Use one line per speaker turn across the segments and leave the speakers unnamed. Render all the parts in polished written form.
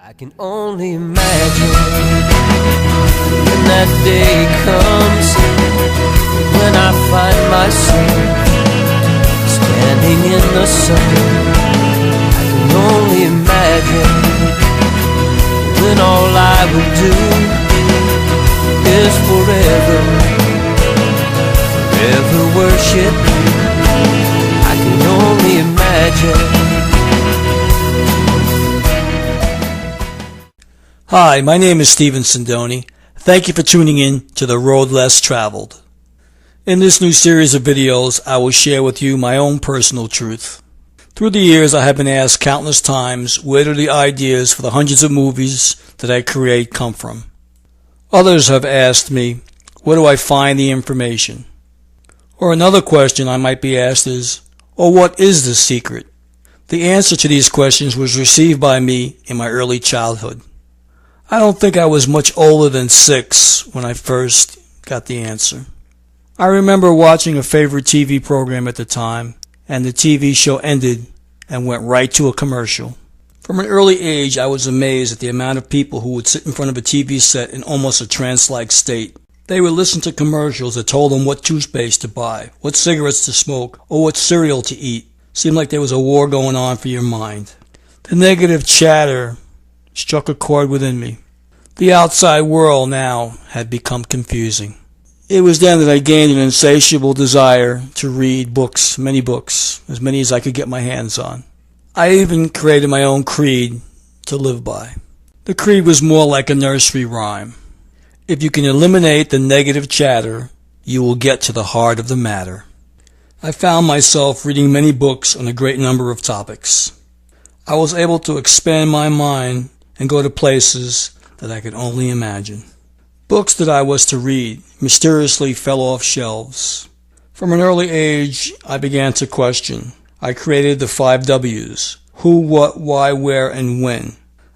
I can only imagine when that day comes, when I find myself standing in the sun. I can only imagine when all I would do is forever worship you. I can only imagine.
Hi, my name is Stephen Sindoni. Thank you for tuning in to The Road Less Traveled. In this new series of videos, I will share with you my own personal truth. Through the years, I have been asked countless times, where do the ideas for the hundreds of movies that I create come from? Others have asked me, where do I find the information? Or another question I might be asked is, what is the secret? The answer to these questions was received by me in my early childhood. I don't think I was much older than 6 when I first got the answer. I remember watching a favorite TV program at the time, and the TV show ended and went right to a commercial. From an early age, I was amazed at the amount of people who would sit in front of a TV set in almost a trance-like state. They would listen to commercials that told them what toothpaste to buy, what cigarettes to smoke, or what cereal to eat. Seemed like there was a war going on for your mind. The negative chatter struck a chord within me. The outside world now had become confusing. It was then that I gained an insatiable desire to read books, many books, as many as I could get my hands on. I even created my own creed to live by. The creed was more like a nursery rhyme. If you can eliminate the negative chatter, you will get to the heart of the matter. I found myself reading many books on a great number of topics. I was able to expand my mind and go to places that I could only imagine. Books that I was to read mysteriously fell off shelves. From an early age, I began to question. I created the 5 W's: who, what, why, where, and when.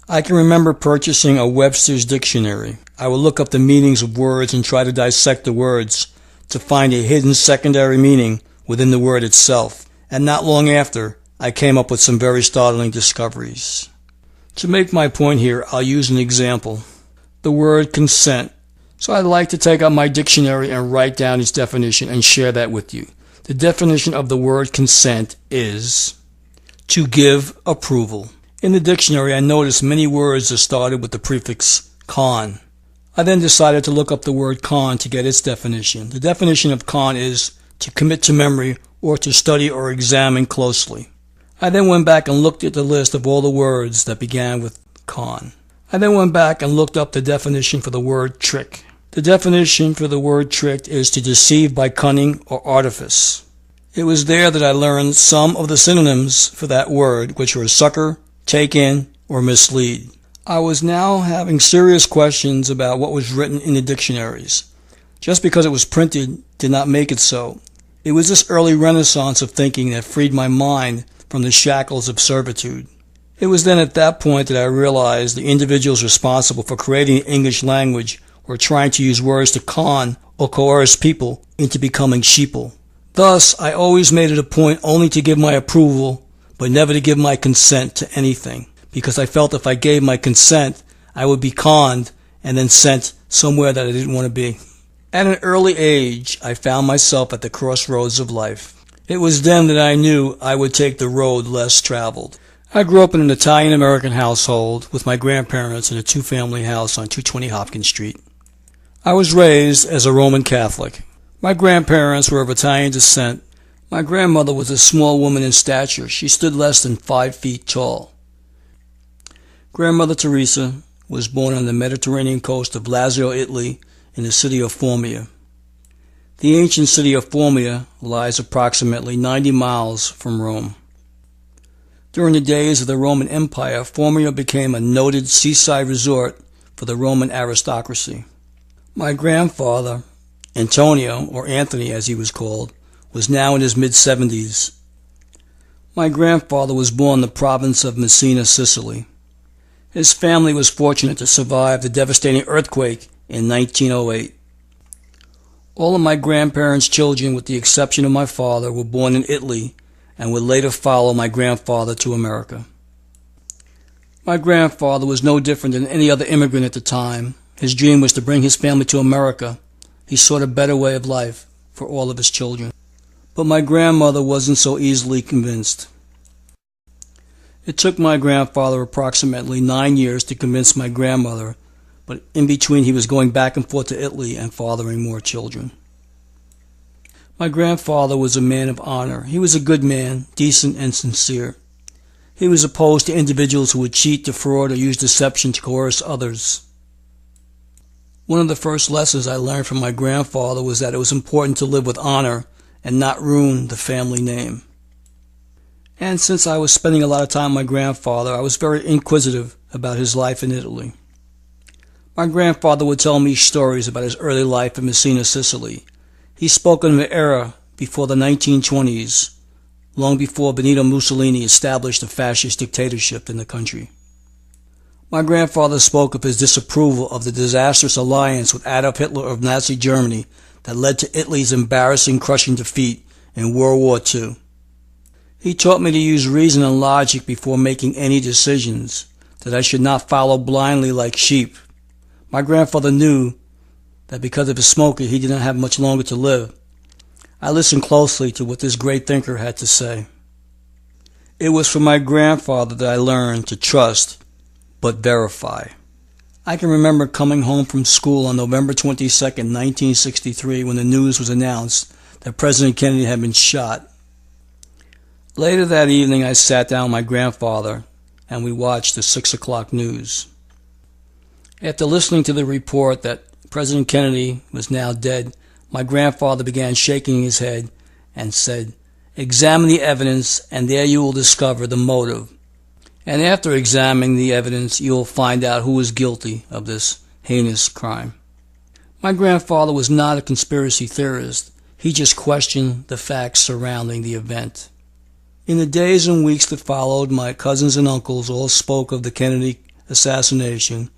I can remember purchasing a Webster's dictionary. I would look up the meanings of words and try to dissect the words to find a hidden secondary meaning within the word itself. And not long after, I came up with some very startling discoveries. To make my point here, I'll use an example. The word consent. So I'd like to take out my dictionary and write down its definition and share that with you. The definition of the word consent is to give approval. In the dictionary, I noticed many words that started with the prefix con. I then decided to look up the word con to get its definition. The definition of con is to commit to memory or to study or examine closely. I then went back and looked at the list of all the words that began with con. I then went back and looked up the definition for the word trick. The definition for the word trick is to deceive by cunning or artifice. It was there that I learned some of the synonyms for that word, which were sucker, take in, or mislead. I was now having serious questions about what was written in the dictionaries. Just because it was printed did not make it so. It was this early renaissance of thinking that freed my mind from the shackles of servitude. It was then at that point that I realized the individuals responsible for creating the English language were trying to use words to con or coerce people into becoming sheeple. Thus, I always made it a point only to give my approval, but never to give my consent to anything, because I felt if I gave my consent, I would be conned and then sent somewhere that I didn't want to be. At an early age, I found myself at the crossroads of life. It was then that I knew I would take the road less traveled. I grew up in an Italian-American household with my grandparents in a 2-family house on 220 Hopkins Street. I was raised as a Roman Catholic. My grandparents were of Italian descent. My grandmother was a small woman in stature. She stood less than 5 feet tall. Grandmother Teresa was born on the Mediterranean coast of Lazio, Italy, in the city of Formia. The ancient city of Formia lies approximately 90 miles from Rome. During the days of the Roman Empire, Formia became a noted seaside resort for the Roman aristocracy. My grandfather, Antonio, or Anthony as he was called, was now in his mid-70s. My grandfather was born in the province of Messina, Sicily. His family was fortunate to survive the devastating earthquake in 1908. All of my grandparents' children, with the exception of my father, were born in Italy and would later follow my grandfather to America. My grandfather was no different than any other immigrant at the time. His dream was to bring his family to America. He sought a better way of life for all of his children. But my grandmother wasn't so easily convinced. It took my grandfather approximately 9 years to convince my grandmother, but in between he was going back and forth to Italy and fathering more children. My grandfather was a man of honor. He was a good man, decent and sincere. He was opposed to individuals who would cheat, defraud, or use deception to coerce others. One of the first lessons I learned from my grandfather was that it was important to live with honor and not ruin the family name. And since I was spending a lot of time with my grandfather, I was very inquisitive about his life in Italy. My grandfather would tell me stories about his early life in Messina, Sicily. He spoke of an era before the 1920s, long before Benito Mussolini established a fascist dictatorship in the country. My grandfather spoke of his disapproval of the disastrous alliance with Adolf Hitler of Nazi Germany that led to Italy's embarrassing, crushing defeat in World War II. He taught me to use reason and logic before making any decisions, that I should not follow blindly like sheep. My grandfather knew that because of his smoking he did not have much longer to live. I listened closely to what this great thinker had to say. It was from my grandfather that I learned to trust, but verify. I can remember coming home from school on November 22nd, 1963, when the news was announced that President Kennedy had been shot. Later that evening, I sat down with my grandfather and we watched the 6 o'clock news. After listening to the report that President Kennedy was now dead, my grandfather began shaking his head and said, "Examine the evidence, and there you will discover the motive. And after examining the evidence, you will find out who is guilty of this heinous crime." My grandfather was not a conspiracy theorist. He just questioned the facts surrounding the event. In the days and weeks that followed, my cousins and uncles all spoke of the Kennedy assassination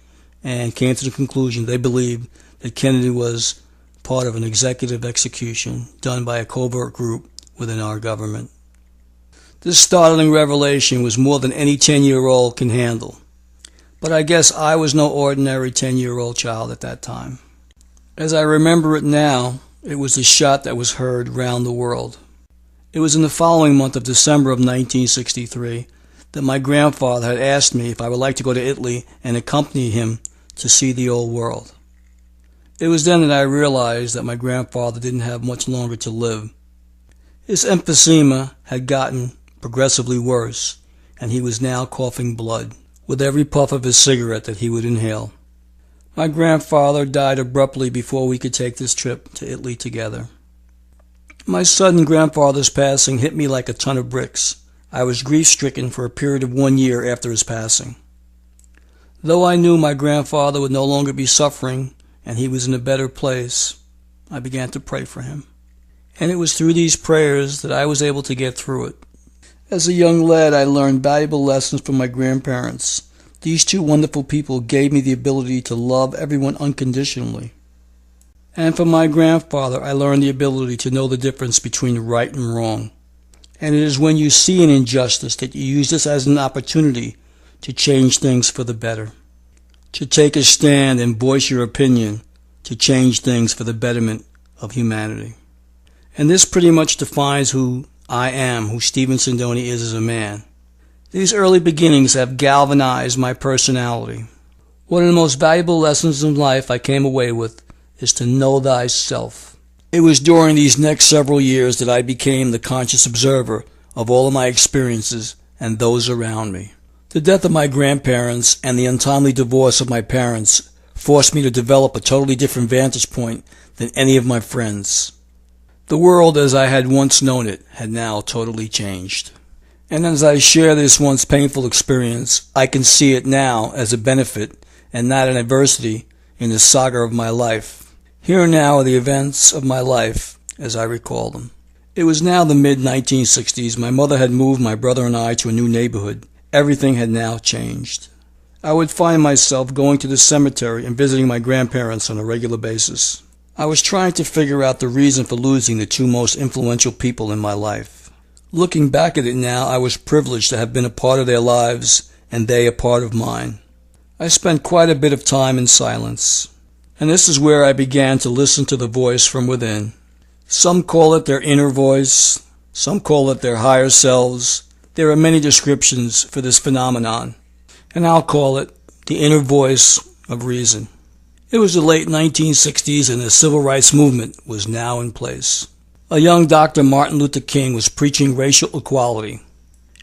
and came to the conclusion they believed that Kennedy was part of an executive execution done by a covert group within our government. This startling revelation was more than any 10-year-old can handle. But I guess I was no ordinary 10-year-old child at that time. As I remember it now, it was a shot that was heard round the world. It was in the following month of December of 1963 that my grandfather had asked me if I would like to go to Italy and accompany him to see the old world. It was then that I realized that my grandfather didn't have much longer to live. His emphysema had gotten progressively worse, and he was now coughing blood with every puff of his cigarette that he would inhale. My grandfather died abruptly before we could take this trip to Italy together. My sudden grandfather's passing hit me like a ton of bricks. I was grief-stricken for a period of 1 year after his passing. Though I knew my grandfather would no longer be suffering and he was in a better place, I began to pray for him. And it was through these prayers that I was able to get through it. As a young lad, I learned valuable lessons from my grandparents. These two wonderful people gave me the ability to love everyone unconditionally. And from my grandfather, I learned the ability to know the difference between right and wrong. And it is when you see an injustice that you use this as an opportunity to change things for the better. To take a stand and voice your opinion to change things for the betterment of humanity. And this pretty much defines who I am, who Stephen Sindoni is as a man. These early beginnings have galvanized my personality. One of the most valuable lessons in life I came away with is to know thyself. It was during these next several years that I became the conscious observer of all of my experiences and those around me. The death of my grandparents and the untimely divorce of my parents forced me to develop a totally different vantage point than any of my friends. The world as I had once known it had now totally changed. And as I share this once painful experience, I can see it now as a benefit and not an adversity in the saga of my life. Here now are the events of my life as I recall them. It was now the mid-1960s. My mother had moved my brother and I to a new neighborhood. Everything had now changed. I would find myself going to the cemetery and visiting my grandparents on a regular basis. I was trying to figure out the reason for losing the two most influential people in my life. Looking back at it now, I was privileged to have been a part of their lives and they a part of mine. I spent quite a bit of time in silence, and this is where I began to listen to the voice from within. Some call it their inner voice, some call it their higher selves. There are many descriptions for this phenomenon, and I'll call it the inner voice of reason. It was the late 1960s and the civil rights movement was now in place. A young Dr. Martin Luther King was preaching racial equality.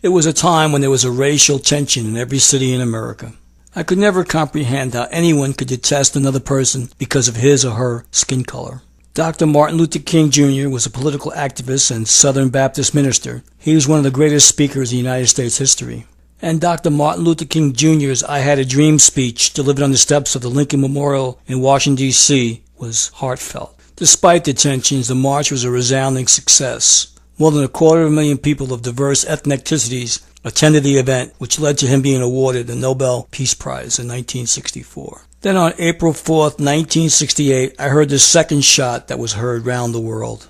It was a time when there was a racial tension in every city in America. I could never comprehend how anyone could detest another person because of his or her skin color. Dr. Martin Luther King Jr. was a political activist and Southern Baptist minister. He was one of the greatest speakers in United States history. And Dr. Martin Luther King Jr.'s I Had a Dream speech delivered on the steps of the Lincoln Memorial in Washington, D.C. was heartfelt. Despite the tensions, the march was a resounding success. More than 250,000 people of diverse ethnicities attended the event, which led to him being awarded the Nobel Peace Prize in 1964. Then on April 4th, 1968, I heard the second shot that was heard round the world.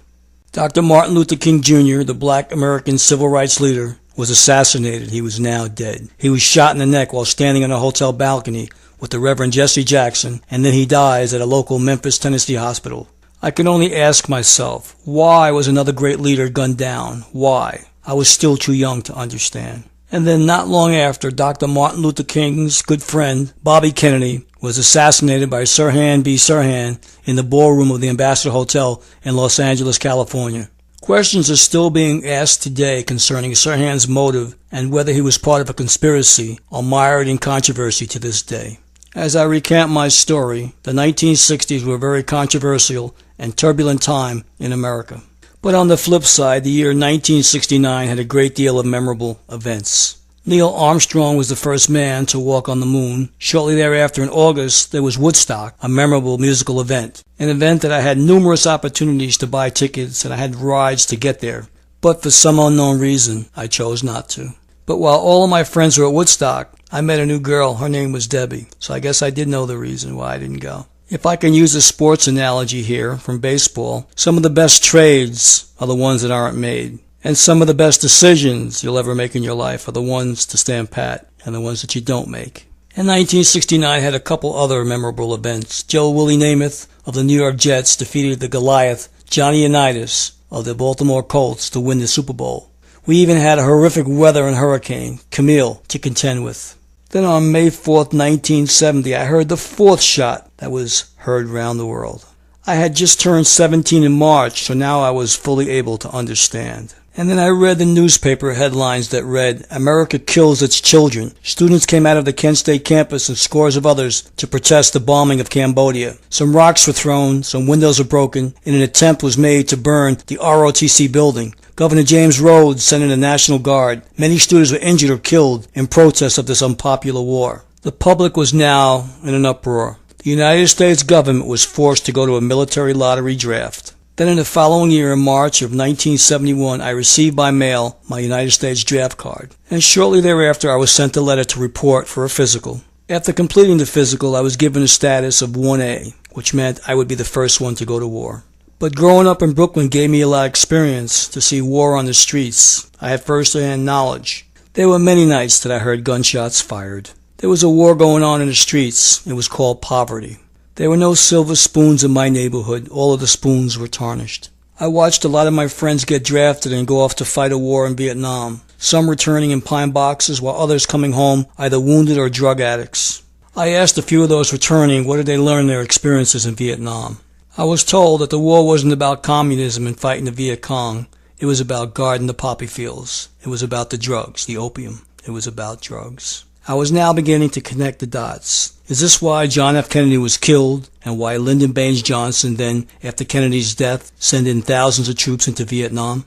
Dr. Martin Luther King Jr., the black American civil rights leader, was assassinated. He was now dead. He was shot in the neck while standing on a hotel balcony with the Reverend Jesse Jackson, and then he dies at a local Memphis, Tennessee hospital. I can only ask myself, why was another great leader gunned down? Why? I was still too young to understand. And then not long after, Dr. Martin Luther King's good friend, Bobby Kennedy, was assassinated by Sirhan B. Sirhan in the ballroom of the Ambassador Hotel in Los Angeles, California. Questions are still being asked today concerning Sirhan's motive and whether he was part of a conspiracy are mired in controversy to this day. As I recount my story, the 1960s were a very controversial and turbulent time in America. But on the flip side, the year 1969 had a great deal of memorable events. Neil Armstrong was the first man to walk on the moon. Shortly thereafter, in August, there was Woodstock, a memorable musical event. An event that I had numerous opportunities to buy tickets and I had rides to get there. But for some unknown reason, I chose not to. But while all of my friends were at Woodstock, I met a new girl. Her name was Debbie. So I guess I did know the reason why I didn't go. If I can use a sports analogy here from baseball, some of the best trades are the ones that aren't made. And some of the best decisions you'll ever make in your life are the ones to stand pat and the ones that you don't make. In 1969 had a couple other memorable events. Joe Willie Namath of the New York Jets defeated the Goliath Johnny Unitas of the Baltimore Colts to win the Super Bowl. We even had a horrific weather and hurricane, Camille, to contend with. Then on May 4th, 1970, I heard the fourth shot that was heard round the world. I had just turned 17 in March, so now I was fully able to understand. And then I read the newspaper headlines that read, America kills its children. Students came out of the Kent State campus and scores of others to protest the bombing of Cambodia. Some rocks were thrown, some windows were broken, and an attempt was made to burn the ROTC building. Governor James Rhodes sent in the National Guard. Many students were injured or killed in protest of this unpopular war. The public was now in an uproar. The United States government was forced to go to a military lottery draft. Then in the following year, in March of 1971, I received by mail my United States draft card. And shortly thereafter, I was sent a letter to report for a physical. After completing the physical, I was given a status of 1A, which meant I would be the first one to go to war. But growing up in Brooklyn gave me a lot of experience to see war on the streets. I had first-hand knowledge. There were many nights that I heard gunshots fired. There was a war going on in the streets. It was called poverty. There were no silver spoons in my neighborhood. All of the spoons were tarnished. I watched a lot of my friends get drafted and go off to fight a war in Vietnam, some returning in pine boxes while others coming home either wounded or drug addicts. I asked a few of those returning what did they learn their experiences in Vietnam. I was told that the war wasn't about communism and fighting the Viet Cong. It was about guarding the poppy fields. It was about the drugs, the opium. It was about drugs. I was now beginning to connect the dots. Is this why John F. Kennedy was killed and why Lyndon Baines Johnson then, after Kennedy's death, sent in thousands of troops into Vietnam?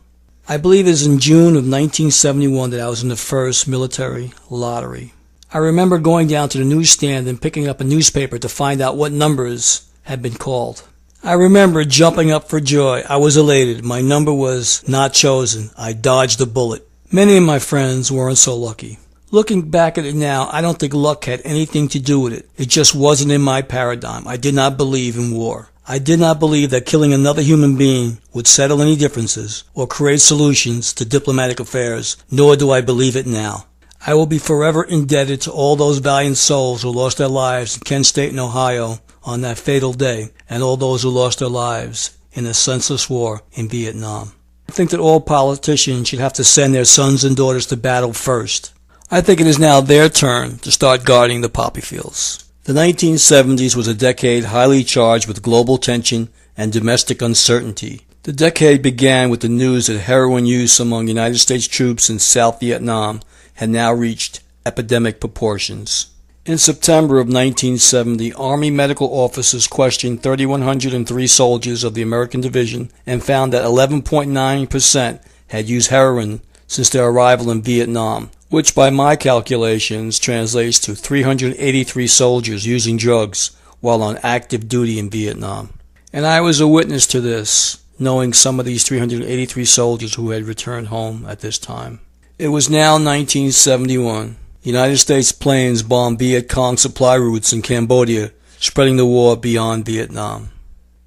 I believe it was in June of 1971 that I was in the first military lottery. I remember going down to the newsstand and picking up a newspaper to find out what numbers had been called. I remember jumping up for joy. I was elated. My number was not chosen. I dodged a bullet. Many of my friends weren't so lucky. Looking back at it now, I don't think luck had anything to do with it. It just wasn't in my paradigm. I did not believe in war. I did not believe that killing another human being would settle any differences or create solutions to diplomatic affairs, nor do I believe it now. I will be forever indebted to all those valiant souls who lost their lives in Kent State and Ohio on that fatal day, and all those who lost their lives in the senseless war in Vietnam. I think that all politicians should have to send their sons and daughters to battle first. I think it is now their turn to start guarding the poppy fields. The 1970s was a decade highly charged with global tension and domestic uncertainty. The decade began with the news that heroin use among United States troops in South Vietnam had now reached epidemic proportions. In September of 1970, Army medical officers questioned 3,103 soldiers of the American Division and found that 11.9% had used heroin since their arrival in Vietnam, which by my calculations translates to 383 soldiers using drugs while on active duty in Vietnam. And I was a witness to this, knowing some of these 383 soldiers who had returned home at this time. It was now 1971. United States planes bombed Viet Cong supply routes in Cambodia, spreading the war beyond Vietnam.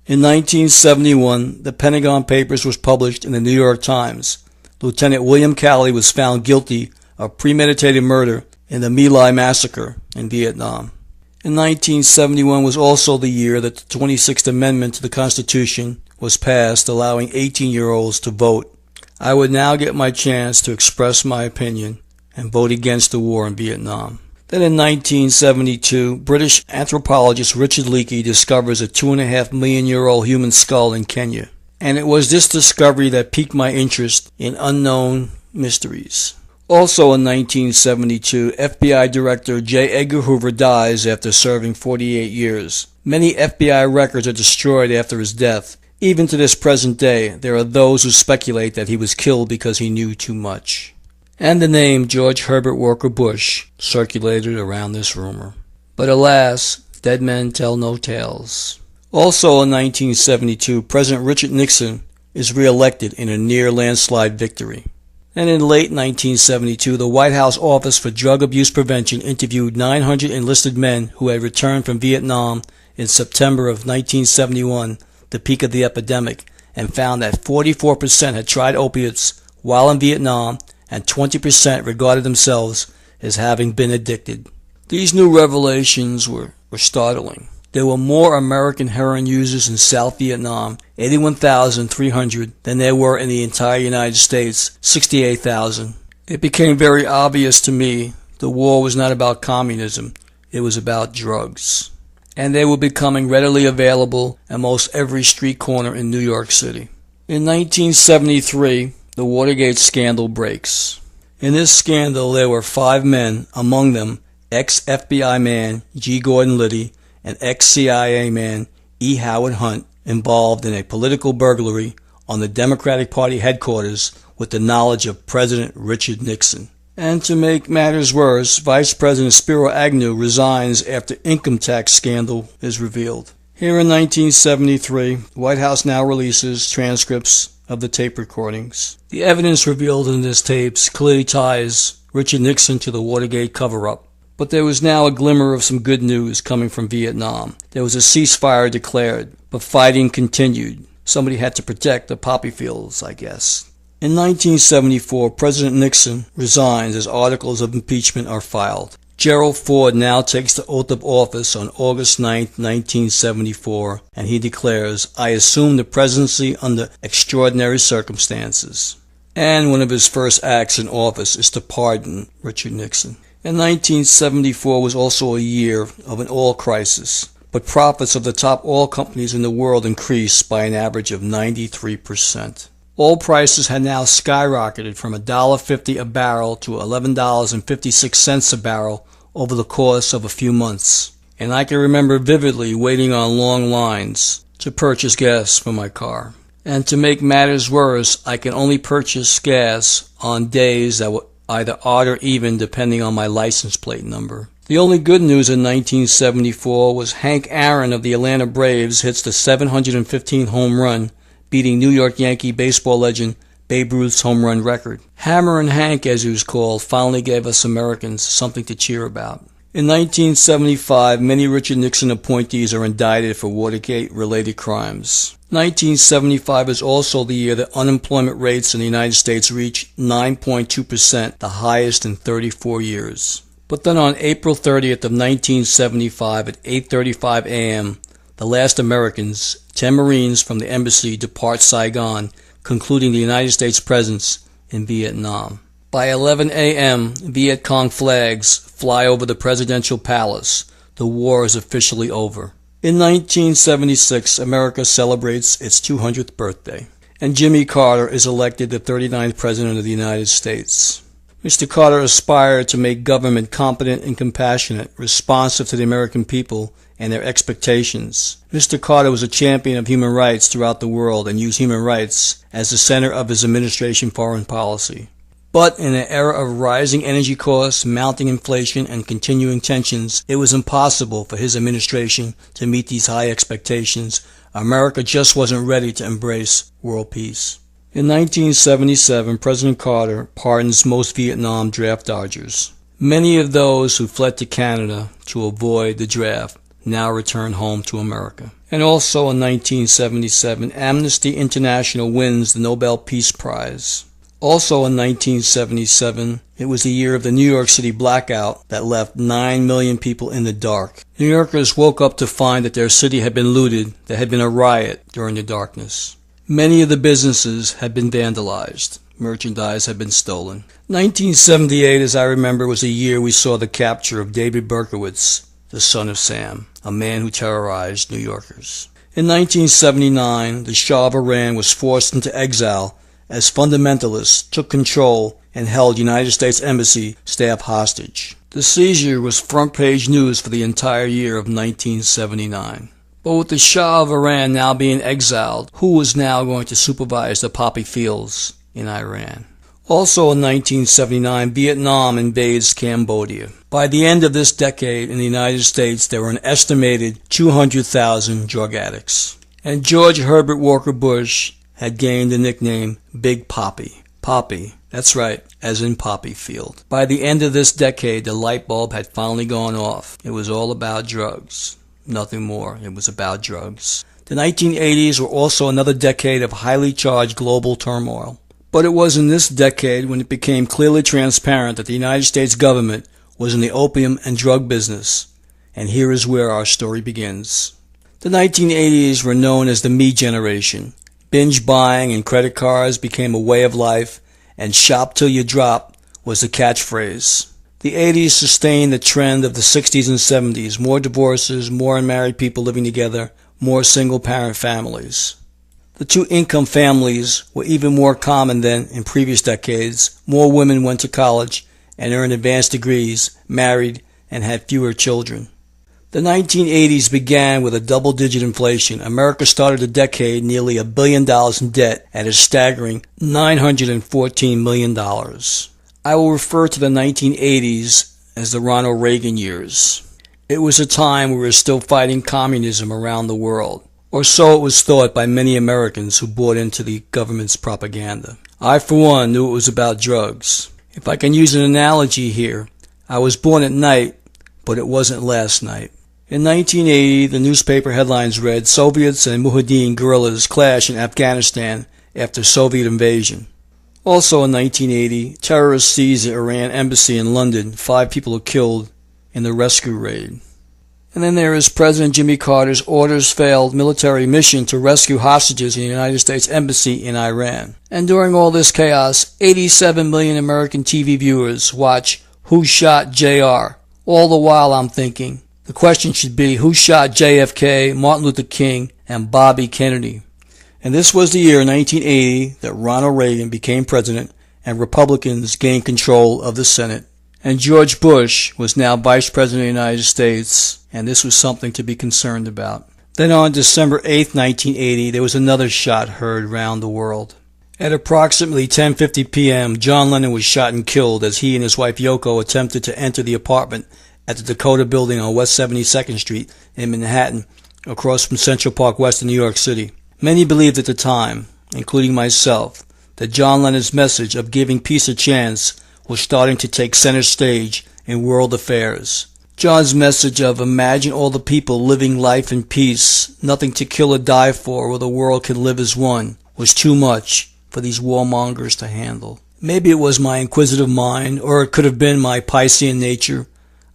In 1971, the Pentagon Papers was published in the New York Times. Lieutenant William Calley was found guilty of premeditated murder in the My Lai massacre in Vietnam. In 1971 was also the year that the 26th Amendment to the Constitution was passed, allowing 18-year-olds to vote. I would now get my chance to express my opinion and vote against the war in Vietnam. Then in 1972, British anthropologist Richard Leakey discovers a 2.5-million-year-old human skull in Kenya. And it was this discovery that piqued my interest in unknown mysteries. Also in 1972, FBI Director J. Edgar Hoover dies after serving 48 years. Many FBI records are destroyed after his death. Even to this present day, there are those who speculate that he was killed because he knew too much. And the name George Herbert Walker Bush circulated around this rumor. But alas, dead men tell no tales. Also in 1972, President Richard Nixon is re-elected in a near landslide victory. And in late 1972, the White House Office for Drug Abuse Prevention interviewed 900 enlisted men who had returned from Vietnam in September of 1971, the peak of the epidemic, and found that 44% had tried opiates while in Vietnam and 20% regarded themselves as having been addicted. These new revelations were startling. There were more American heroin users in South Vietnam, 81,300, than there were in the entire United States, 68,000. It became very obvious to me the war was not about communism, it was about drugs. And they were becoming readily available at most every street corner in New York City. In 1973, the Watergate scandal breaks. In this scandal, there were 5 men, among them ex-FBI man G. Gordon Liddy and ex-CIA man E. Howard Hunt, involved in a political burglary on the Democratic Party headquarters with the knowledge of President Richard Nixon. And to make matters worse, Vice President Spiro Agnew resigns after income tax scandal is revealed. Here in 1973, the White House now releases transcripts of the tape recordings. The evidence revealed in these tapes clearly ties Richard Nixon to the Watergate cover-up. But there was now a glimmer of some good news coming from Vietnam. There was a ceasefire declared, but fighting continued. Somebody had to protect the poppy fields, I guess. In 1974, President Nixon resigns as articles of impeachment are filed. Gerald Ford now takes the oath of office on August 9, 1974, and he declares, "I assume the presidency under extraordinary circumstances." And one of his first acts in office is to pardon Richard Nixon. And 1974 was also a year of an oil crisis, but profits of the top oil companies in the world increased by an average of 93%. Oil prices had now skyrocketed from $1.50 a barrel to $11.56 a barrel over the course of a few months. And I can remember vividly waiting on long lines to purchase gas for my car. And to make matters worse, I can only purchase gas on days that were either odd or even depending on my license plate number. The only good news in 1974 was Hank Aaron of the Atlanta Braves hits the 715th home run, beating New York Yankee baseball legend Babe Ruth's home run record. Hammer and Hank, as he was called, finally gave us Americans something to cheer about. In 1975, many Richard Nixon appointees are indicted for Watergate-related crimes. 1975 is also the year that unemployment rates in the United States reached 9.2%, the highest in 34 years. But then on April 30th of 1975 at 8:35 a.m., the last Americans, 10 Marines from the embassy, depart Saigon, concluding the United States presence in Vietnam. By 11 a.m., Viet Cong flags fly over the presidential palace. The war is officially over. In 1976, America celebrates its 200th birthday, and Jimmy Carter is elected the 39th President of the United States. Mr. Carter aspired to make government competent and compassionate, responsive to the American people and their expectations. Mr. Carter was a champion of human rights throughout the world and used human rights as the center of his administration foreign policy. But in an era of rising energy costs, mounting inflation, and continuing tensions, it was impossible for his administration to meet these high expectations. America just wasn't ready to embrace world peace. In 1977, President Carter pardons most Vietnam draft dodgers. Many of those who fled to Canada to avoid the draft now return home to America. And also in 1977, Amnesty International wins the Nobel Peace Prize. Also in 1977, it was the year of the New York City blackout that left 9 million people in the dark. New Yorkers woke up to find that their city had been looted, there had been a riot during the darkness. Many of the businesses had been vandalized. Merchandise had been stolen. 1978, as I remember, was a year we saw the capture of David Berkowitz, the son of Sam, a man who terrorized New Yorkers. In 1979, the Shah of Iran was forced into exile as fundamentalists took control and held United States Embassy staff hostage. The seizure was front-page news for the entire year of 1979. But with the Shah of Iran now being exiled, who was now going to supervise the poppy fields in Iran? Also in 1979, Vietnam invades Cambodia. By the end of this decade in the United States, there were an estimated 200,000 drug addicts. And George Herbert Walker Bush had gained the nickname Big Poppy. Poppy, that's right, as in poppy field. By the end of this decade, the light bulb had finally gone off. It was all about drugs. Nothing more. It was about drugs. The 1980s were also another decade of highly charged global turmoil. But it was in this decade when it became clearly transparent that the United States government was in the opium and drug business. And here is where our story begins. The 1980s were known as the Me generation. Binge buying and credit cards became a way of life, and shop till you drop was the catchphrase. The 80s sustained the trend of the 60s and 70s, more divorces, more unmarried people living together, more single-parent families. The two-income families were even more common than in previous decades. More women went to college and earned advanced degrees, married, and had fewer children. The 1980s began with a double-digit inflation. America started the decade nearly $1 billion in debt at a staggering $914 million. I will refer to the 1980s as the Ronald Reagan years. It was a time we were still fighting communism around the world, or so it was thought by many Americans who bought into the government's propaganda. I, for one, knew it was about drugs. If I can use an analogy here, I was born at night, but it wasn't last night. In 1980, the newspaper headlines read, Soviets and Mujahideen guerrillas clash in Afghanistan after Soviet invasion. Also in 1980, terrorists seized the Iran embassy in London. 5 people were killed in the rescue raid. And then there is President Jimmy Carter's orders failed military mission to rescue hostages in the United States Embassy in Iran. And during all this chaos, 87 million American TV viewers watch Who Shot JR? All the while I'm thinking, the question should be, who shot JFK, Martin Luther King, and Bobby Kennedy? And this was the year 1980 that Ronald Reagan became president and Republicans gained control of the Senate. And George Bush was now Vice President of the United States, and this was something to be concerned about. Then on December 8, 1980, there was another shot heard round the world. At approximately 10:50 p.m., John Lennon was shot and killed as he and his wife Yoko attempted to enter the apartment at the Dakota Building on West 72nd Street in Manhattan, across from Central Park West in New York City. Many believed at the time, including myself, that John Lennon's message of giving peace a chance was starting to take center stage in world affairs. John's message of imagine all the people living life in peace, nothing to kill or die for, where the world can live as one, was too much for these warmongers to handle. Maybe it was my inquisitive mind, or it could have been my Piscean nature.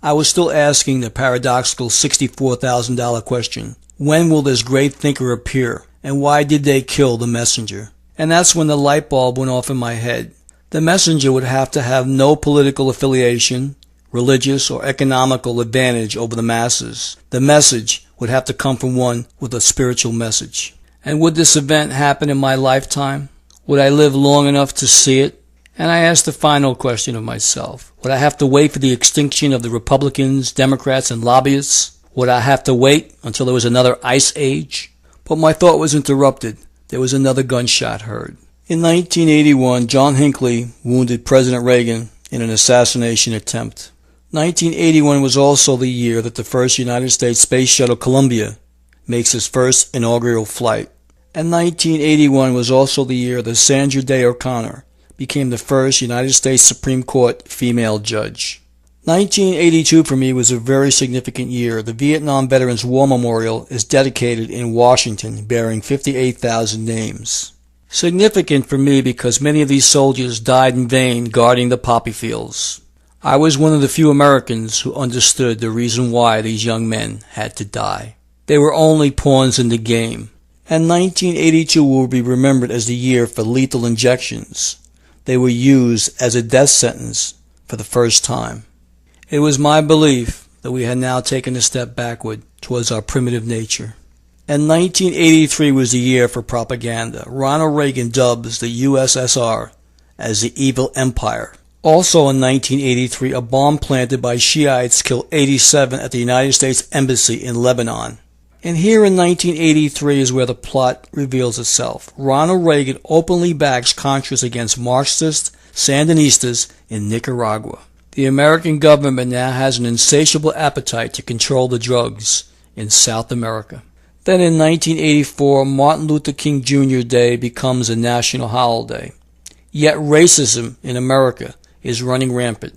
I was still asking the paradoxical $64,000 question. When will this great thinker appear, and why did they kill the messenger? And that's when the light bulb went off in my head. The messenger would have to have no political affiliation, religious or economical advantage over the masses. The message would have to come from one with a spiritual message. And would this event happen in my lifetime? Would I live long enough to see it? And I asked the final question of myself. Would I have to wait for the extinction of the Republicans, Democrats, and lobbyists? Would I have to wait until there was another ice age? But my thought was interrupted. There was another gunshot heard. In 1981, John Hinckley wounded President Reagan in an assassination attempt. 1981 was also the year that the first United States Space Shuttle Columbia makes its first inaugural flight. And 1981 was also the year that Sandra Day O'Connor became the first United States Supreme Court female judge. 1982 for me was a very significant year. The Vietnam Veterans War Memorial is dedicated in Washington, bearing 58,000 names. Significant for me because many of these soldiers died in vain guarding the poppy fields. I was one of the few Americans who understood the reason why these young men had to die. They were only pawns in the game. And 1982 will be remembered as the year for lethal injections. They were used as a death sentence for the first time. It was my belief that we had now taken a step backward towards our primitive nature. And 1983 was the year for propaganda. Ronald Reagan dubs the USSR as the evil empire. Also in 1983, a bomb planted by Shiites killed 87 at the United States Embassy in Lebanon. And here in 1983 is where the plot reveals itself. Ronald Reagan openly backs Contras against Marxist Sandinistas in Nicaragua. The American government now has an insatiable appetite to control the drugs in South America. Then in 1984, Martin Luther King Jr. Day becomes a national holiday. Yet racism in America is running rampant.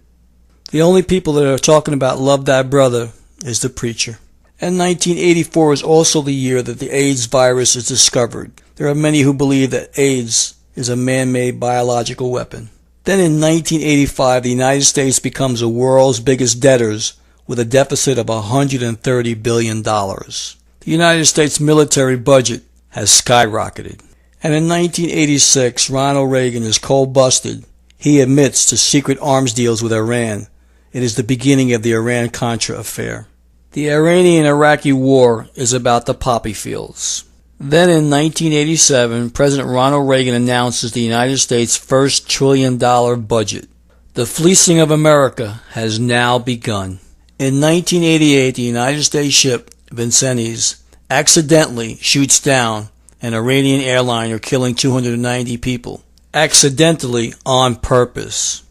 The only people that are talking about love thy brother is the preacher. And 1984 is also the year that the AIDS virus is discovered. There are many who believe that AIDS is a man-made biological weapon. Then in 1985, the United States becomes the world's biggest debtors with a deficit of $130 billion. The United States military budget has skyrocketed. And in 1986, Ronald Reagan is cold-busted. He admits to secret arms deals with Iran. It is the beginning of the Iran-Contra affair. The Iranian-Iraqi war is about the poppy fields. Then in 1987, President Ronald Reagan announces the United States' first $1 trillion budget. The fleecing of America has now begun. In 1988, the United States ship Vincennes accidentally shoots down an Iranian airliner, killing 290 people. Accidentally, on purpose.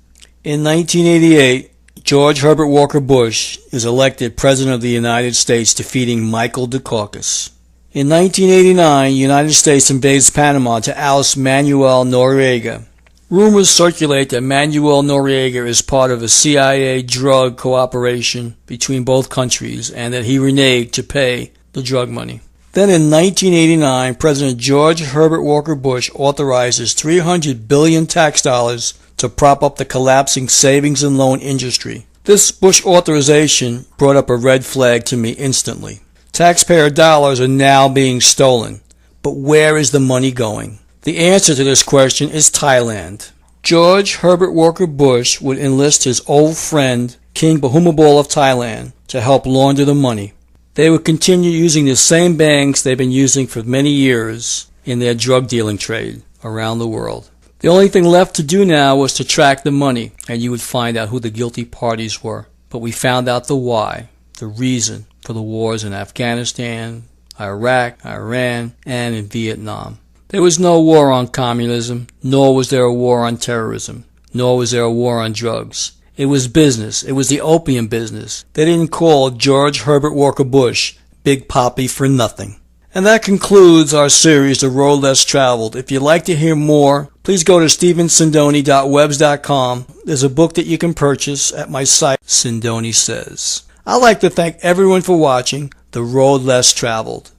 In 1988, George Herbert Walker Bush is elected President of the United States, defeating Michael Dukakis. In 1989, the United States invades Panama to oust Manuel Noriega. Rumors circulate that Manuel Noriega is part of a CIA drug cooperation between both countries and that he reneged to pay the drug money. Then in 1989, President George Herbert Walker Bush authorizes $300 billion tax dollars to prop up the collapsing savings and loan industry. This Bush authorization brought up a red flag to me instantly. Taxpayer dollars are now being stolen. But where is the money going? The answer to this question is Thailand. George Herbert Walker Bush would enlist his old friend, King Bhumibol of Thailand, to help launder the money. They would continue using the same banks they've been using for many years in their drug dealing trade around the world. The only thing left to do now was to track the money, and you would find out who the guilty parties were. But we found out the why, the reason for the wars in Afghanistan, Iraq, Iran, and in Vietnam. There was no war on communism, nor was there a war on terrorism, nor was there a war on drugs. It was business. It was the opium business. They didn't call George Herbert Walker Bush Big Poppy for nothing. And that concludes our series, The Road Less Traveled. If you'd like to hear more, please go to stephensindoni.webs.com. There's a book that you can purchase at my site, Sindoni Says. I'd like to thank everyone for watching The Road Less Traveled.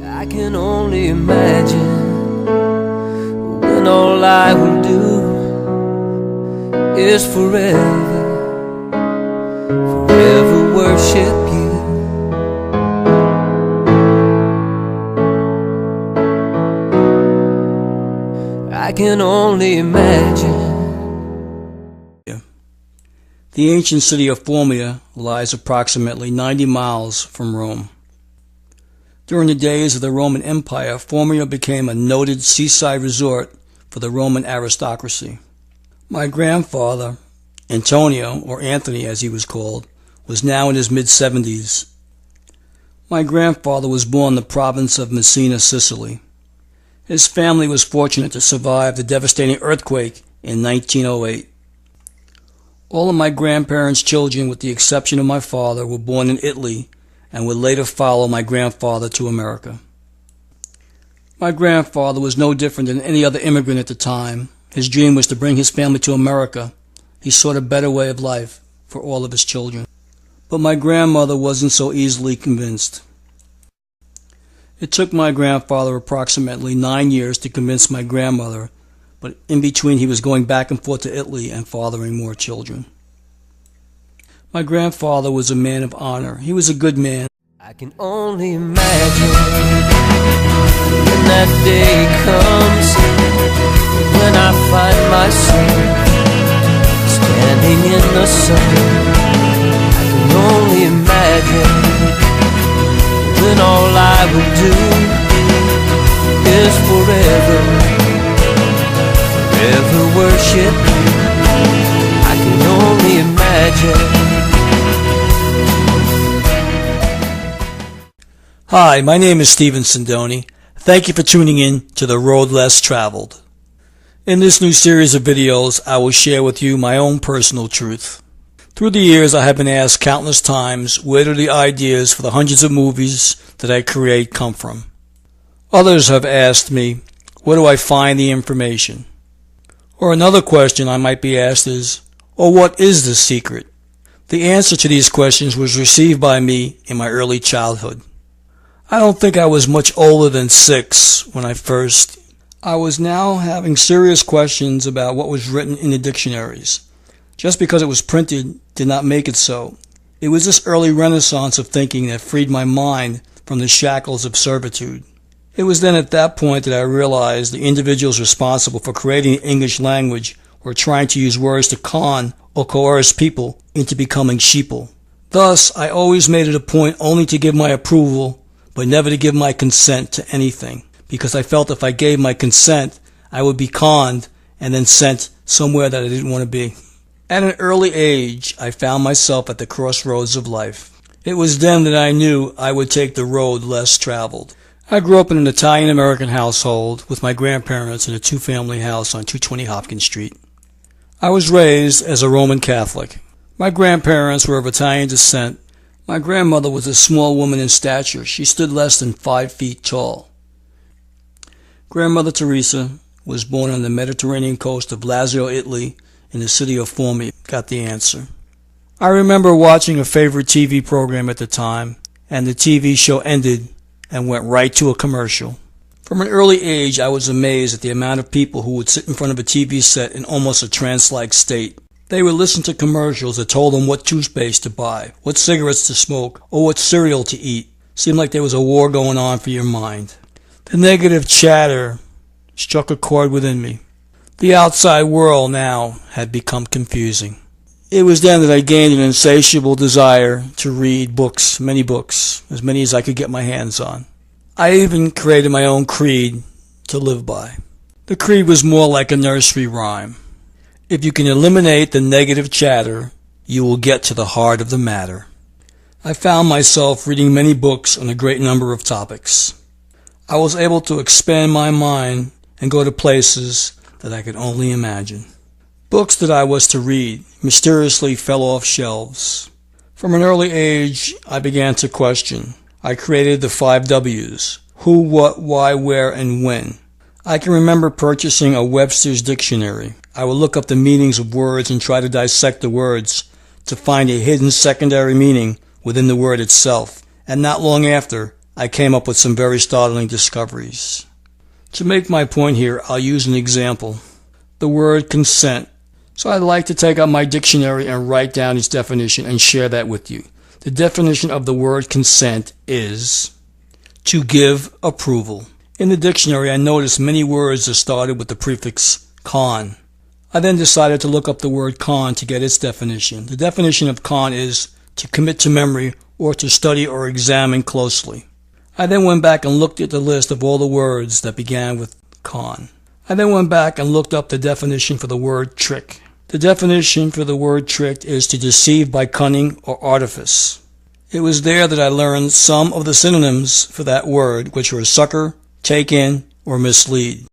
I can only imagine when all I will do is forever worship you. I can only imagine.
The ancient city of Formia lies approximately 90 miles from Rome. During the days of the Roman Empire, Formia became a noted seaside resort for the Roman aristocracy. My grandfather, Antonio, or Anthony as he was called, was now in his mid-70s. My grandfather was born in the province of Messina, Sicily. His family was fortunate to survive the devastating earthquake in 1908. All of my grandparents' children, with the exception of my father, were born in Italy and would later follow my grandfather to America. My grandfather was no different than any other immigrant at the time. His dream was to bring his family to America. He sought a better way of life for all of his children. But my grandmother wasn't so easily convinced. It took my grandfather approximately 9 years to convince my grandmother, but in between he was going back and forth to Italy and fathering more children. My grandfather was a man of honor. He was a good man.
I can only imagine when that day comes, when I find myself standing in the sun. I can only imagine when all I will do is forever worship you. I can only imagine.
Hi, my name is Stephen Sindoni. Thank you for tuning in to The Road Less Traveled. In this new series of videos, I will share with you my own personal truth. Through the years, I have been asked countless times, where do the ideas for the hundreds of movies that I create come from? Others have asked me, where do I find the information? Or another question I might be asked is, what is the secret? The answer to these questions was received by me in my early childhood. I don't think I was much older than 6 when I was now having serious questions about what was written in the dictionaries. Just because it was printed did not make it so. It was this early renaissance of thinking that freed my mind from the shackles of servitude. It was then at that point that I realized the individuals responsible for creating the English language were trying to use words to con or coerce people into becoming sheeple. Thus, I always made it a point only to give my approval, but never to give my consent to anything, because I felt if I gave my consent, I would be conned and then sent somewhere that I didn't want to be. At an early age, I found myself at the crossroads of life. It was then that I knew I would take the road less traveled. I grew up in an Italian-American household with my grandparents in a 2-family house on 220 Hopkins Street. I was raised as a Roman Catholic. My grandparents were of Italian descent. My grandmother was a small woman in stature. She stood less than 5 feet tall. Grandmother Teresa was born on the Mediterranean coast of Lazio, Italy, in the city of Formia. Got the answer. I remember watching a favorite TV program at the time, and the TV show ended and went right to a commercial. From an early age, I was amazed at the amount of people who would sit in front of a TV set in almost a trance-like state. They would listen to commercials that told them what toothpaste to buy, what cigarettes to smoke, or what cereal to eat. Seemed like there was a war going on for your mind. The negative chatter struck a chord within me. The outside world now had become confusing. It was then that I gained an insatiable desire to read books, many books, as many as I could get my hands on. I even created my own creed to live by. The creed was more like a nursery rhyme. If you can eliminate the negative chatter, you will get to the heart of the matter. I found myself reading many books on a great number of topics. I was able to expand my mind and go to places that I could only imagine. Books that I was to read mysteriously fell off shelves. From an early age, I began to question. I created the 5 W's: who, what, why, where, and when. I can remember purchasing a Webster's dictionary. I would look up the meanings of words and try to dissect the words to find a hidden secondary meaning within the word itself, and not long after, I came up with some very startling discoveries. To make my point here, I'll use an example. The word consent. So I'd like to take out my dictionary and write down its definition and share that with you. The definition of the word consent is to give approval. In the dictionary, I noticed many words are started with the prefix con. I then decided to look up the word con to get its definition. The definition of con is to commit to memory or to study or examine closely. I then went back and looked at the list of all the words that began with con. I then went back and looked up the definition for the word trick. The definition for the word trick is to deceive by cunning or artifice. It was there that I learned some of the synonyms for that word, which were sucker, take in, or mislead.